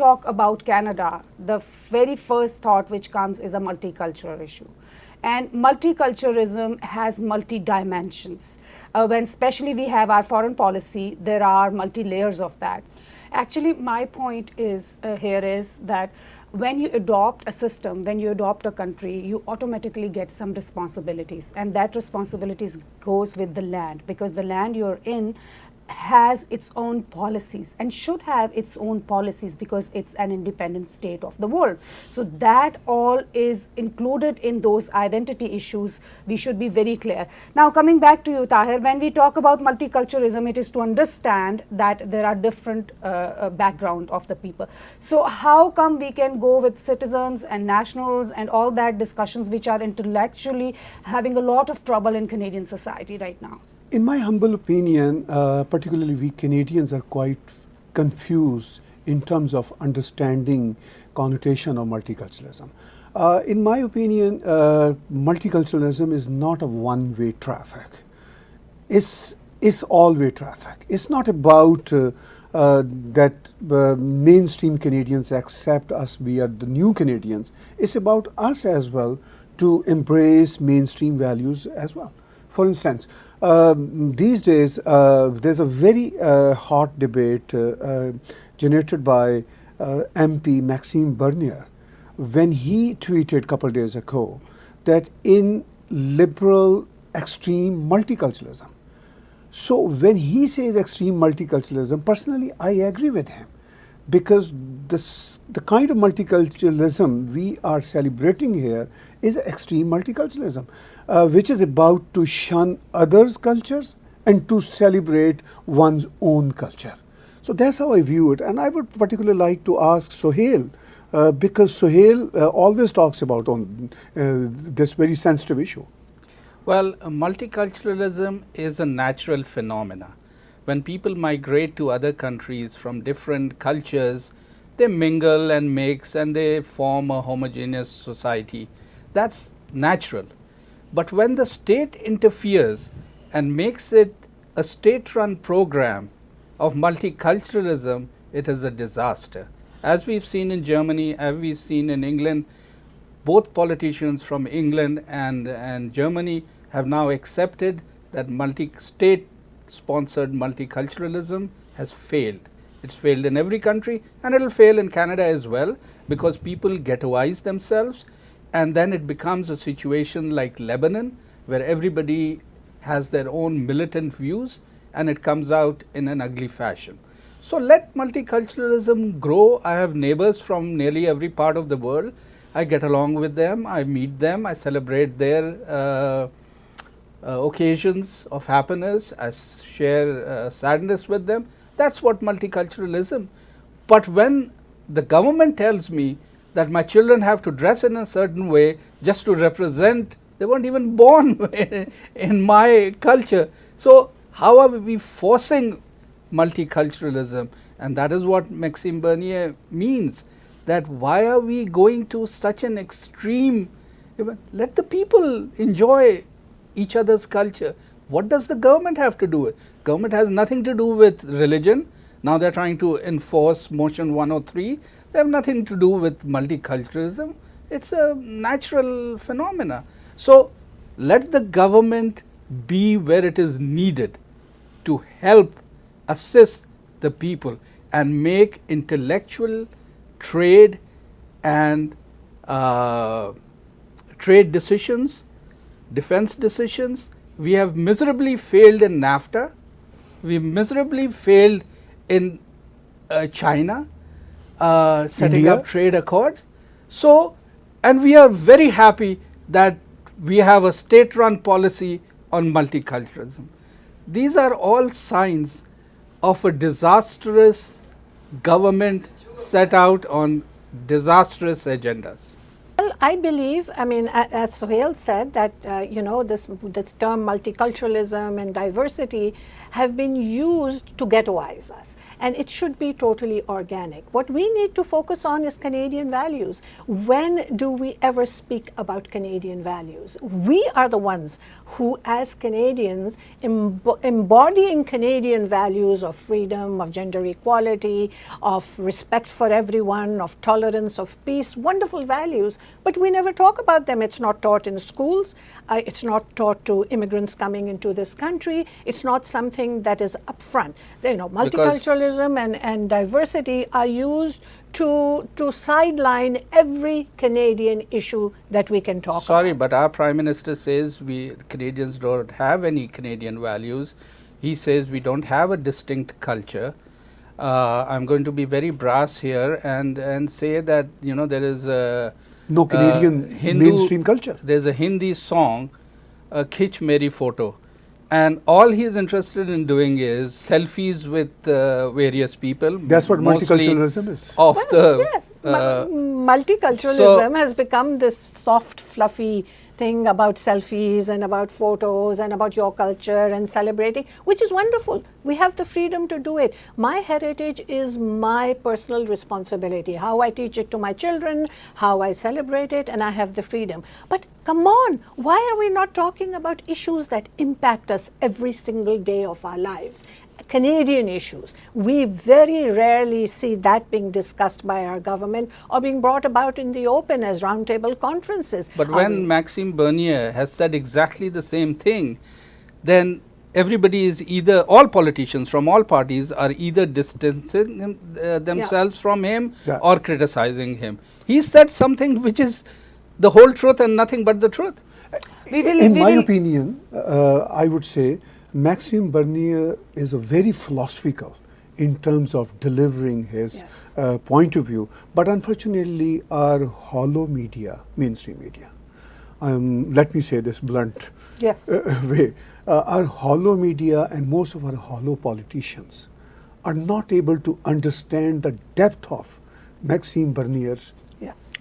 talk about Canada, the very first thought which comes is a multicultural issue. And multiculturalism has multi-dimensions. When especially we have our foreign policy, there are multi-layers of that. Actually, my point is here is that when you adopt a system, when you adopt a country, you automatically get some responsibilities, and that responsibilities goes with the land, because the land you're in has its own policies and should have its own policies because it's an independent state of the world. So that all is included in those identity issues. We should be very clear. Now coming back to you, Tahir, when we talk about multiculturalism, it is to understand that there are different background of the people. So how come we can go with citizens and nationals and all that discussions which are intellectually having a lot of trouble in Canadian society right now? In my humble opinion, particularly we Canadians are quite confused in terms of understanding connotation of multiculturalism. In my opinion, multiculturalism is not a one-way traffic. It's all-way traffic. It's not about that mainstream Canadians accept us, we are the new Canadians. It's about us as well to embrace mainstream values as well. For instance, these days there's a very hot debate generated by MP Maxime when he tweeted a couple of days ago that in liberal extreme multiculturalism. So when he says extreme multiculturalism, personally I agree with him, because the kind of multiculturalism we are celebrating here is extreme multiculturalism, which is about to shun others' cultures and to celebrate one's own culture. So that's how I view it, and I would particularly like to ask Sohail, because Sohail always talks about on this very sensitive issue. Well, multiculturalism is a natural phenomena. When people migrate to other countries from different cultures, they mingle and mix and they form a homogeneous society. That's natural. But when the state interferes and makes it a state-run program of multiculturalism, it is a disaster. As we've seen in Germany, as we've seen in England, both politicians from England and Germany have now accepted that state-sponsored multiculturalism has failed. It's failed in every country, and it will fail in Canada as well, because people ghettoize themselves, and then it becomes a situation like Lebanon, where everybody has their own militant views, and it comes out in an ugly fashion. So let multiculturalism grow. I have neighbors from nearly every part of the world. I get along with them, I meet them, I celebrate their occasions of happiness, I share sadness with them. That's what multiculturalism. But when the government tells me that my children have to dress in a certain way just to represent, they weren't even born in my culture. So how are we forcing multiculturalism? And that is what Maxime Bernier means, that why are we going to such an extreme? Let the people enjoy each other's culture. What does the government have to do with? Government has nothing to do with religion. Now they're trying to enforce Motion 103. They have nothing to do with multiculturalism. It's a natural phenomena. So let the government be where it is needed to help assist the people and make intellectual trade and trade decisions, defense decisions. We have miserably failed in NAFTA. We miserably failed in China, setting India up trade accords. So, and we are very happy that we have a state-run policy on multiculturalism. These are all signs of a disastrous government set out on disastrous agendas. Well, I believe, I mean, as Sohail said, that this term multiculturalism and diversity have been used to ghettoize us. and it should be totally organic. What we need to focus on is Canadian values. When do we ever speak about Canadian values? We are the ones who, as Canadians, embodying Canadian values of freedom, of gender equality, of respect for everyone, of tolerance, of peace, wonderful values, but we never talk about them. It's not taught in schools. It's not taught to immigrants coming into this country. It's not something that is upfront. Multiculturalism and diversity are used to sideline every Canadian issue that we can talk about. Sorry, but our Prime Minister says we Canadians don't have any Canadian values. He says we don't have a distinct culture. I'm going to be very brass here and say that there is a no Canadian Hindu, mainstream culture. There's a Hindi song, Khich Meri Photo, and all he is interested in doing is selfies with various people. That's what multiculturalism is. Multiculturalism has become this soft, fluffy thing about selfies and about photos and about your culture and celebrating, which is wonderful. We have the freedom to do it. My heritage is my personal responsibility. How I teach it to my children, how I celebrate it, and I have the freedom. But come on, why are we not talking about issues that impact us every single day of our lives? Canadian issues. We very rarely see that being discussed by our government or being brought about in the open as roundtable conferences. But when Maxime Bernier has said exactly the same thing, then everybody is all politicians from all parties are either distancing themselves from him or criticizing him. He said something which is the whole truth and nothing but the truth. In my opinion, I would say Maxime Bernier is a very philosophical in terms of delivering his point of view, but unfortunately our hollow media, mainstream media, let me say this blunt way, our hollow media and most of our hollow politicians are not able to understand the depth of Maxime Bernier's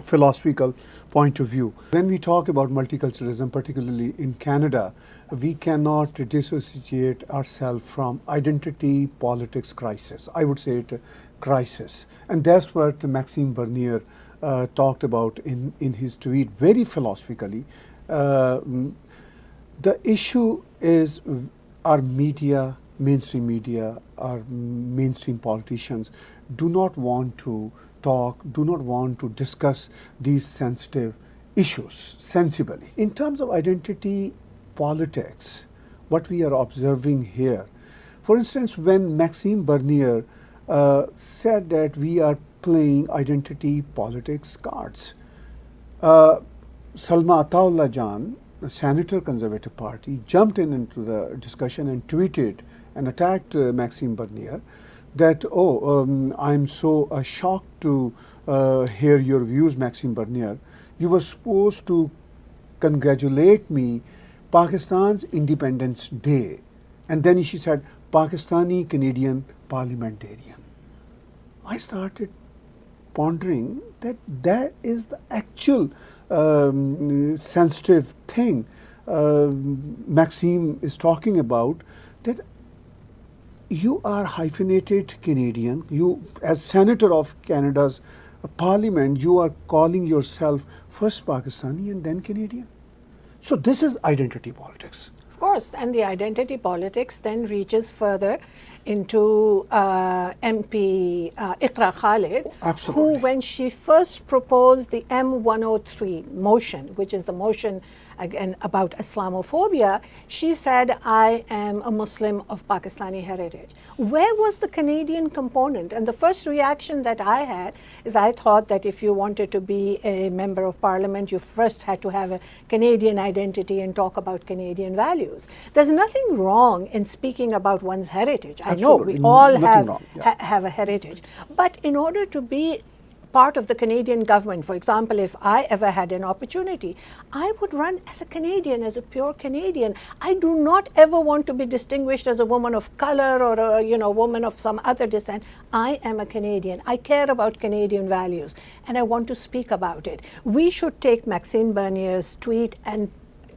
philosophical point of view. When we talk about multiculturalism, particularly in Canada, we cannot dissociate ourselves from identity politics crisis. I would say it a crisis. And that's what Maxime Bernier talked about in his tweet very philosophically. The issue is our media, mainstream media, our mainstream politicians do not want to talk, do not want to discuss these sensitive issues sensibly. In terms of identity politics, what we are observing here, for instance, when Maxime Bernier said that we are playing identity politics cards, Salma Ataullah Jan, the Senator Conservative Party, jumped into the discussion and tweeted and attacked Maxime Bernier that, I'm so shocked to hear your views, Maxime Bernier. You were supposed to congratulate me Pakistan's Independence Day. And then she said, Pakistani Canadian parliamentarian. I started pondering that is the actual sensitive thing Maxime is talking about, that you are hyphenated Canadian. You, as Senator of Canada's Parliament, you are calling yourself first Pakistani and then Canadian. So this is identity politics. Of course, and the identity politics then reaches further into MP Iqra Khalid, who, when she first proposed the M103 motion, which is the motion again about Islamophobia, she said, I am a Muslim of Pakistani heritage. Where was the Canadian component? And the first reaction that I had is I thought that if you wanted to be a member of parliament, you first had to have a Canadian identity and talk about Canadian values. There's nothing wrong in speaking about one's heritage. I know we all have a heritage. But in order to be part of the Canadian government, for example, if I ever had an opportunity, I would run as a Canadian, as a pure Canadian. I do not ever want to be distinguished as a woman of color or a woman of some other descent. I am a Canadian. I care about Canadian values and I want to speak about it. We should take Maxime Bernier's tweet and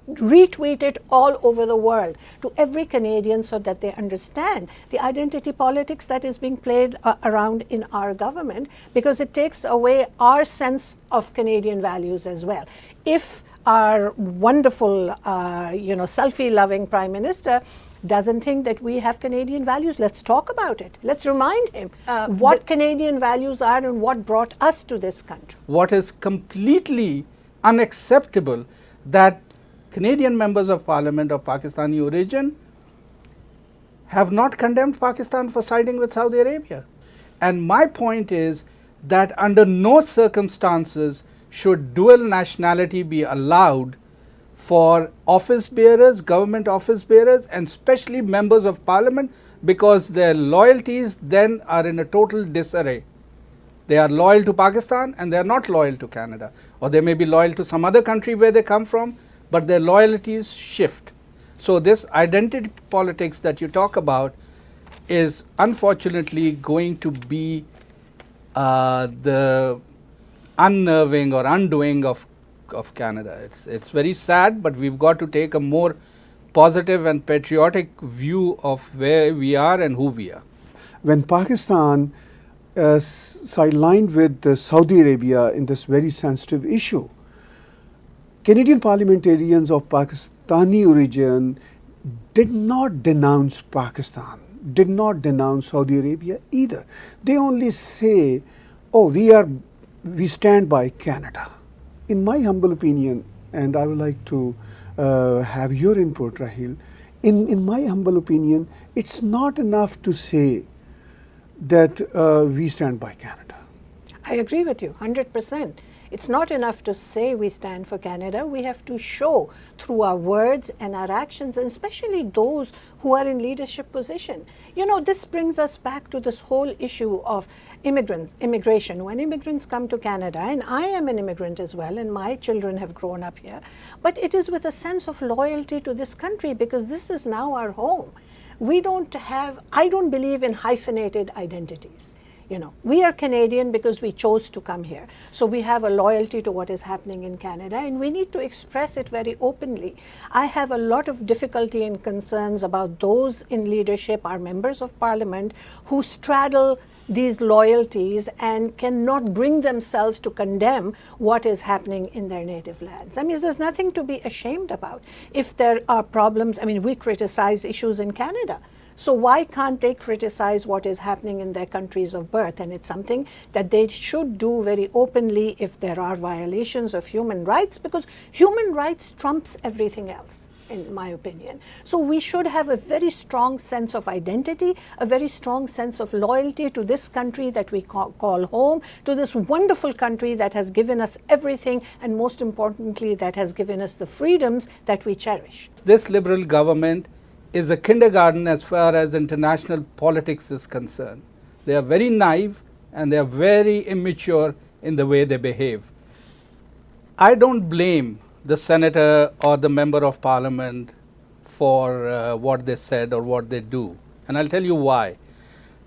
retweet it all over the world to every Canadian so that they understand the identity politics that is being played around in our government, because it takes away our sense of Canadian values as well. If our wonderful, selfie-loving Prime Minister doesn't think that we have Canadian values, let's talk about it. Let's remind him what Canadian values are and what brought us to this country. What is completely unacceptable, that Canadian members of parliament of Pakistani origin have not condemned Pakistan for siding with Saudi Arabia. And my point is that under no circumstances should dual nationality be allowed for office bearers, government office bearers, and especially members of parliament, because their loyalties then are in a total disarray. They are loyal to Pakistan and they are not loyal to Canada, or they may be loyal to some other country where they come from, but their loyalties shift. So this identity politics that you talk about is unfortunately going to be the unnerving or undoing of Canada. It's very sad, but we've got to take a more positive and patriotic view of where we are and who we are. When Pakistan sidelined with Saudi Arabia in this very sensitive issue, Canadian parliamentarians of Pakistani origin did not denounce Pakistan, did not denounce Saudi Arabia either. They only say, oh, we stand by Canada. In my humble opinion, and I would like to have your input, Rahil, in my humble opinion, it's not enough to say that we stand by Canada. I agree with you 100%. It's not enough to say we stand for Canada. We have to show through our words and our actions, and especially those who are in leadership position. You know, this brings us back to this whole issue of immigration. When immigrants come to Canada, and I am an immigrant as well, and my children have grown up here, but it is with a sense of loyalty to this country, because this is now our home. I don't believe in hyphenated identities. You know, we are Canadian because we chose to come here. So we have a loyalty to what is happening in Canada, and we need to express it very openly. I have a lot of difficulty and concerns about those in leadership, our members of parliament, who straddle these loyalties and cannot bring themselves to condemn what is happening in their native lands. I mean, there's nothing to be ashamed about. If there are problems, I mean, we criticize issues in Canada. So why can't they criticize what is happening in their countries of birth? And it's something that they should do very openly if there are violations of human rights, because human rights trumps everything else, in my opinion. So we should have a very strong sense of identity, a very strong sense of loyalty to this country that we call home, to this wonderful country that has given us everything, and most importantly, that has given us the freedoms that we cherish. This Liberal government is a kindergarten as far as international politics is concerned. They are very naive and they are very immature in the way they behave. I don't blame the senator or the member of parliament for what they said or what they do. And I'll tell you why.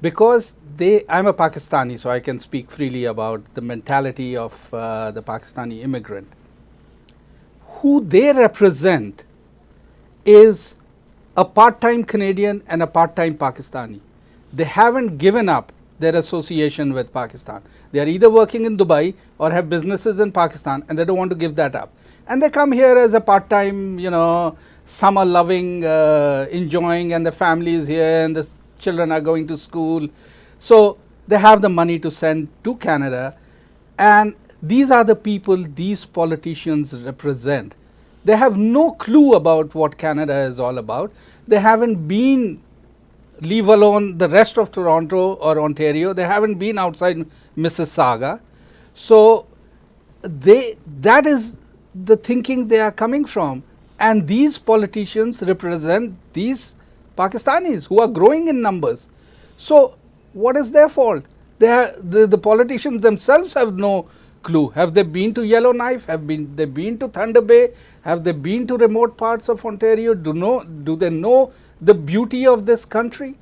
Because I'm a Pakistani, so I can speak freely about the mentality of the Pakistani immigrant. Who they represent is a part-time Canadian and a part-time Pakistani. They haven't given up their association with Pakistan. They are either working in Dubai or have businesses in Pakistan, and they don't want to give that up. And they come here as a part-time, summer loving, enjoying, and the family is here and the children are going to school. So they have the money to send to Canada, and these are the people these politicians represent. They have no clue about what Canada is all about. They haven't been, leave alone the rest of Toronto or Ontario, they haven't been outside Mississauga. So that is the thinking they are coming from. And these politicians represent these Pakistanis who are growing in numbers. So what is their fault? The politicians themselves have no clue. Have they been to Yellowknife? Have they been to Thunder Bay? Have they been to remote parts of Ontario? Do they know the beauty of this country?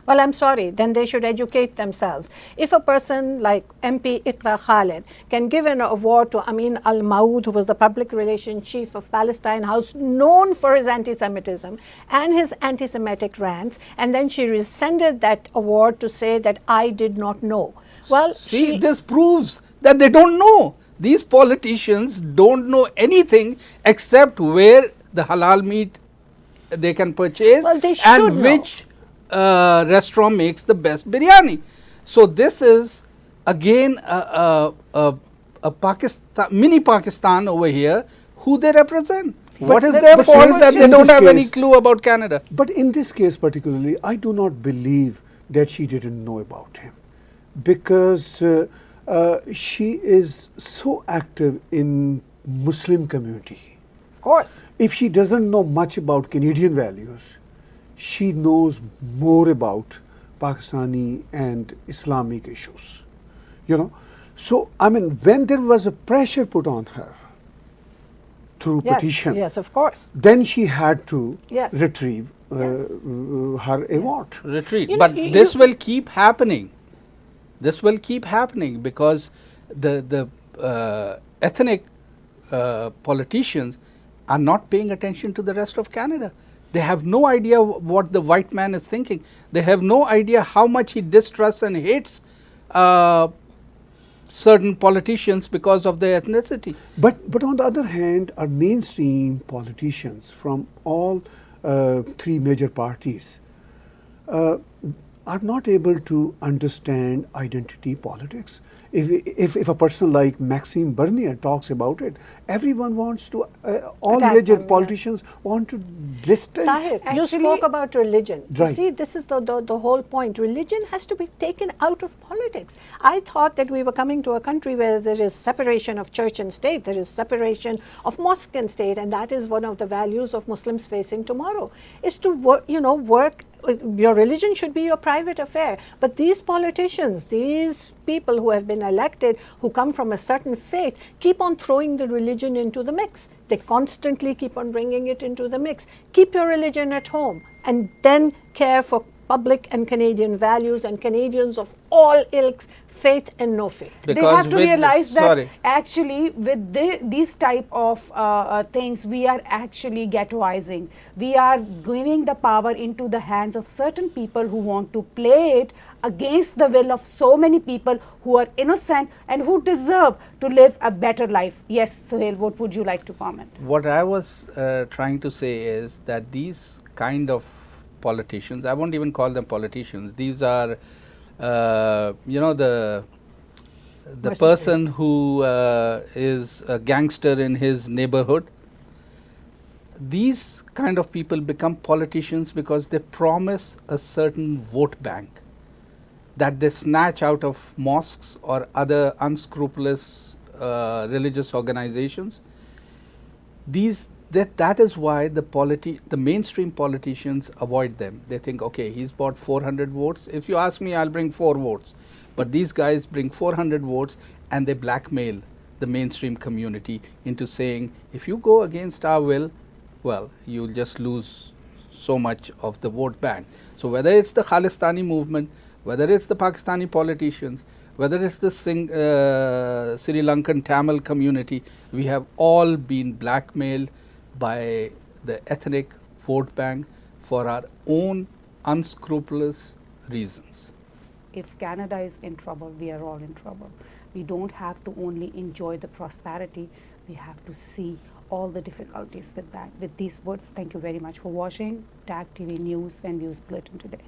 Well, I'm sorry, then they should educate themselves. If a person like MP Iqra Khalid can give an award to Amin al-Maud, who was the public relations chief of Palestine House, known for his anti-Semitism and his anti-Semitic rants, and then she rescinded that award to say that I did not know. Well, see, this proves that they don't know. These politicians don't know anything except where the halal meat they can purchase and which restaurant makes the best biryani. So this is again a Pakistan, mini Pakistan over here, who they represent. What is their fault that they don't have any clue about Canada? But in this case particularly, I do not believe that she didn't know about him, because she is so active in Muslim community. Of course. If she doesn't know much about Canadian values, she knows more about Pakistani and Islamic issues, you know. So, I mean, when there was a pressure put on her through petition, yes, of course, then she had to retrieve Yes. her award. Retreat. But this will keep happening. This will keep happening because the ethnic politicians are not paying attention to the rest of Canada. They have no idea what the white man is thinking. They have no idea how much he distrusts and hates certain politicians because of their ethnicity. But on the other hand, our mainstream politicians from all three major parties are not able to understand identity politics. If a person like Maxime Bernier talks about it, everyone wants to, all major politicians want to distance. Tahir, you spoke about religion. Right. You see, this is the whole point. Religion has to be taken out of politics. I thought that we were coming to a country where there is separation of church and state, there is separation of mosque and state, and that is one of the values of Muslims facing tomorrow, is to work, your religion should be your private affair. But these politicians, these people who have been elected, who come from a certain faith, keep on throwing the religion into the mix. They constantly keep on bringing it into the mix. Keep your religion at home and then care for public and Canadian values and Canadians of all ilks, faith and no faith. They have to realize that actually with these type of things, we are actually ghettoizing. We are giving the power into the hands of certain people who want to play it against the will of so many people who are innocent and who deserve to live a better life. Yes, Suhail, what would you like to comment? What I was trying to say is that these kind of politicians, I won't even call them politicians, these are the person who is a gangster in his neighborhood. These kind of people become politicians because they promise a certain vote bank that they snatch out of mosques or other unscrupulous religious organizations. That is why the mainstream politicians avoid them. They think, okay, he's bought 400 votes. If you ask me, I'll bring 4 votes. But these guys bring 400 votes and they blackmail the mainstream community into saying, if you go against our will, well, you'll just lose so much of the vote bank. So whether it's the Khalistani movement, whether it's the Pakistani politicians, whether it's the Sri Lankan Tamil community, we have all been blackmailed by the ethnic vote bank for our own unscrupulous reasons. If Canada is in trouble, we are all in trouble. We don't have to only enjoy the prosperity, we have to see all the difficulties with that. With these words, thank you very much for watching TAG TV News and Views Bulletin today.